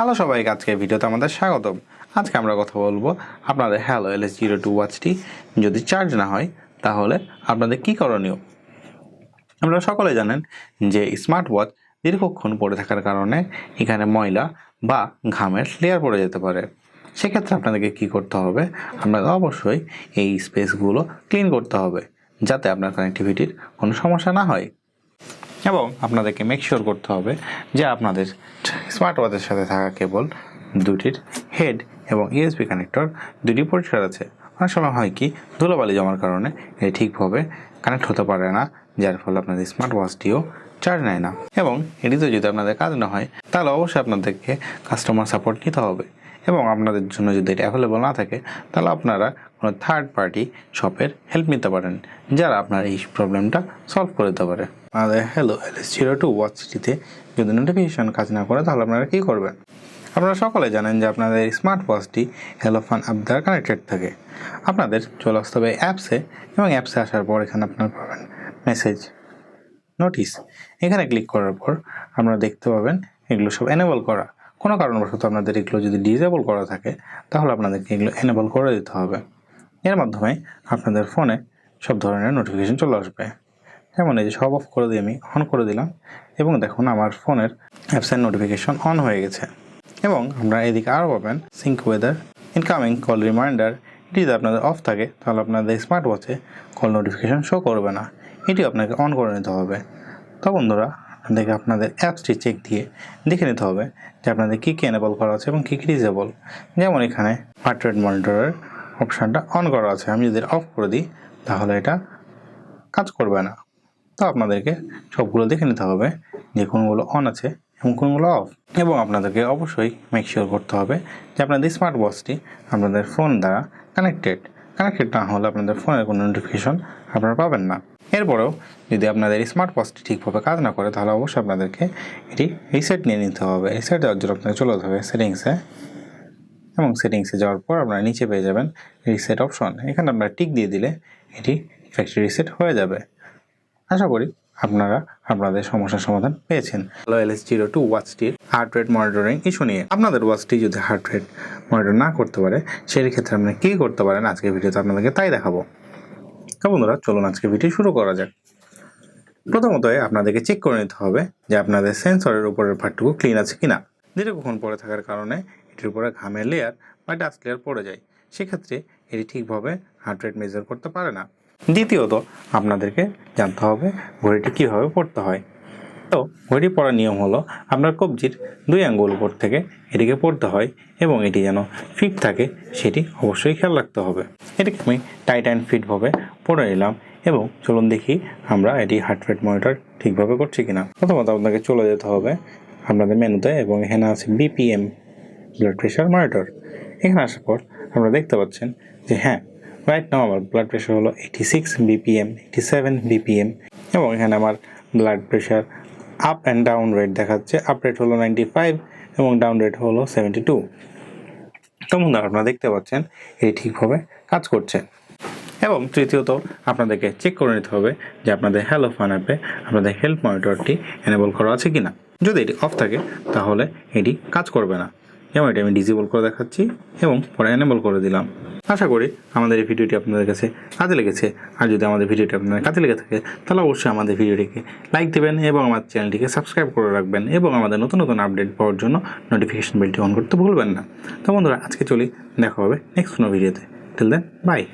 Hello সবাইকে, আজকের ভিডিওতে আমাদের স্বাগতম। আজকে আমরা কথা বলবো আপনাদের Haylou LS02 ওয়াচটি যদি চার্জ না হয় তাহলে আপনাদের কি করণীয়। আপনারা সকলে জানেন যে স্মার্ট ওয়াচ দীর্ঘক্ষণ পড়ে থাকার কারণে এখানে ময়লা বা ঘামের লেয়ার পড়ে যেতে পারে। সেক্ষেত্রে আপনাদেরকে কি করতে হবে, আপনাদের অবশ্যই এই স্পেসগুলো ক্লিন করতে হবে যাতে আপনার কানেক্টিভিটির কোনো সমস্যা না হয়। এবং আপনাদেরকে মেক শিওর করতে হবে যে আপনাদের স্মার্ট ওয়াচের সাথে থাকা কেবল দুটির হেড এবং ইউএসবি কানেক্টর দুটি পরিষ্কার আছে। অনেক সময় হয় কি, ধুলোবালি জমার কারণে এটি ঠিকভাবে কানেক্ট হতে পারে না, যার ফলে আপনাদের স্মার্ট ওয়াচটিও চার্জ নেয় না। এবং এটিতে যদি আপনাদের কাজ না হয় তাহলে অবশ্যই আপনাদেরকে কাস্টমার সাপোর্ট নিতে হবে। এবং আপনাদের জন্য যদি এটা অ্যাভেলেবল না থাকে তাহলে আপনারা কোনো থার্ড পার্টি শপের হেল্প নিতে পারেন, যারা আপনার এই প্রবলেমটা সলভ করে দিতে পারে। আমাদের Haylou LS02 ওয়াচটিতে যদি নোটিফিকেশন কাজ না করে তাহলে আপনারা কী করবেন। আপনারা সকলে জানেন যে আপনাদের স্মার্ট ওয়াচটি হ্যালো ফান অ্যাপ দ্বারা কানেক্টেড থাকে। আপনাদের চলে আসতে হবে অ্যাপসে, এবং অ্যাপসে আসার পর এখানে আপনারা পাবেন মেসেজ, নোটিস। এখানে ক্লিক করার পর আপনারা দেখতে পাবেন এগুলো সব এনেবল করা। কোনো কারণবশত আপনাদের এগুলো যদি ডিসেবল করা থাকে তাহলে আপনাদেরকে এগুলো এনেবল করে দিতে হবে। এর মাধ্যমে আপনাদের ফোনে সব ধরনের নোটিফিকেশন চলে আসবে। যেমন এই যে সব অফ করে দিয়ে আমি অন করে দিলাম, এবং দেখুন আমার ফোনের অ্যাপসের নোটিফিকেশন অন হয়ে গেছে। এবং আপনারা এদিকে আরও পাবেন sync weather, incoming call reminder. এটি যদি আপনাদের অফ থাকে তাহলে আপনাদের স্মার্ট ওয়াচে কল নোটিফিকেশন শো করবে না, এটি আপনাকে অন করে নিতে হবে। তো বন্ধুরা, আপনাদেরকে আপনাদের অ্যাপসটি চেক দিয়ে দেখে নিতে হবে যে আপনাদের কী কী এনেবল করা আছে এবং কী কী ডিসেবল। যেমন এখানে হার্ট রেট মনিটরের অপশানটা অন করা আছে, আমি যদি অফ করে দিই তাহলে এটা কাজ করবে না। তো আপনাদেরকে সবগুলো দেখে নিতে হবে যে কোনগুলো অন আছে এবং কোনগুলো অফ। এবং আপনাদেরকে অবশ্যই মেক শিওর করতে হবে যে আপনাদের স্মার্ট ওয়াচটি আপনাদের ফোন দ্বারা কানেক্টেড না হলে আপনাদের ফোনের কোনো নোটিফিকেশন আপনারা পাবেন না। এরপরেও যদি আপনাদের স্মার্ট ওয়াচটি ঠিকভাবে কাজ না করে তাহলে অবশ্যই আপনাদেরকে এটি রিসেট নিয়ে নিতে হবে। রিসেট দেওয়ার জন্য আপনাকে চলে যেতে হবে সেটিংসে, এবং সেটিংসে যাওয়ার পর আপনারা নিচে পেয়ে যাবেন রিসেট অপশন। এখানে আপনারা টিক দিয়ে দিলে এটি ফ্যাক্টরি রিসেট হয়ে যাবে। আশা করি আপনারা আপনাদের সমস্যার সমাধান পেয়েছেন। Haylou LS02 ওয়াচটির হার্ট রেট মনিটরিং ইস্যু নিয়ে। আপনাদের ওয়াচটি যদি হার্ট রেট মনিটর না করতে পারে সেই ক্ষেত্রে আপনি কী করতে পারেন আজকের ভিডিওতে আপনাদেরকে তাই দেখাবো। তো বন্ধুরা, চলুন আজকে ভিডিও শুরু করা যাক। প্রথমত আপনাদেরকে চেক করে নিতে হবে যে আপনাদের সেন্সরের উপরের পার্টটুকু ক্লিন আছে কিনা। দীর্ঘক্ষণ পরে থাকার কারণে এটির উপরে ঘামের লেয়ার বা ডাস্ট লেয়ার পড়ে যায়, সেক্ষেত্রে এটি ঠিকভাবে হার্ট রেট মেজার করতে পারে না। দ্বিতীয়ত আপনাদেরকে জানতে হবে ঘড়িটি কীভাবে পড়তে হয়। তো ঘড়ি পড়ার নিয়ম হলো আপনার কবজির 2 আঙ্গুল উপর থেকে এটিকে পড়তে হয়, এবং এটি যেন ফিট থাকে সেটি অবশ্যই খেয়াল রাখতে হবে। এটিকে আমি টাইট অ্যান্ড ফিটভাবে পড়ে নিলাম, এবং চলুন দেখি আমরা এটি হার্ট রেট মনিটর ঠিকভাবে করছি কিনা। প্রথমত আপনাকে চলে যেতে হবে আপনাদের মেনুতে, এবং এখানে আছে BPM, ব্লাড প্রেশার মনিটর। এখানে আসার পর আপনারা দেখতে পাচ্ছেন যে হ্যাঁ, রাইট নাও আমার ব্লাড প্রেশার হলো 86 BPM, 87 BPM, এবং এখানে আমার blood pressure up and down rate দেখাচ্ছে। আপ রেট হলো 95 এবং ডাউন রেট হলো 72। তো বন্ধুরা, আপনারা দেখতে পাচ্ছেন এটি ঠিকভাবে কাজ করছে। এবং তৃতীয়ত আপনাদেরকে চেক করে নিতে হবে যে আপনাদের হ্যালো ফান অ্যাপে আপনাদের হেলথ মনিটরটি এনেবল করা আছে কিনা। যদি এটি অফ থাকে তাহলে এটি কাজ করবে না। যেমন এটি আমি ডিসেবল করে দেখাচ্ছি এবং পরে এনেবল করে দিলাম। আশা করি আমাদের এই ভিডিওটি আপনাদের কাছে কাজে লেগেছে। আর যদি আমাদের ভিডিওটি আপনাদের কাজে লেগে থাকে তাহলে অবশ্যই আমাদের ভিডিওটিকে লাইক দেবেন এবং আমার চ্যানেলটিকে সাবস্ক্রাইব করে রাখবেন, এবং আমাদের নতুন নতুন আপডেট পাওয়ার জন্য নোটিফিকেশন বেলটি অন করতে ভুলবেন না। তো বন্ধুরা, আজকে চলি, দেখা হবে নেক্সট কোনো ভিডিওতে। Till then, by.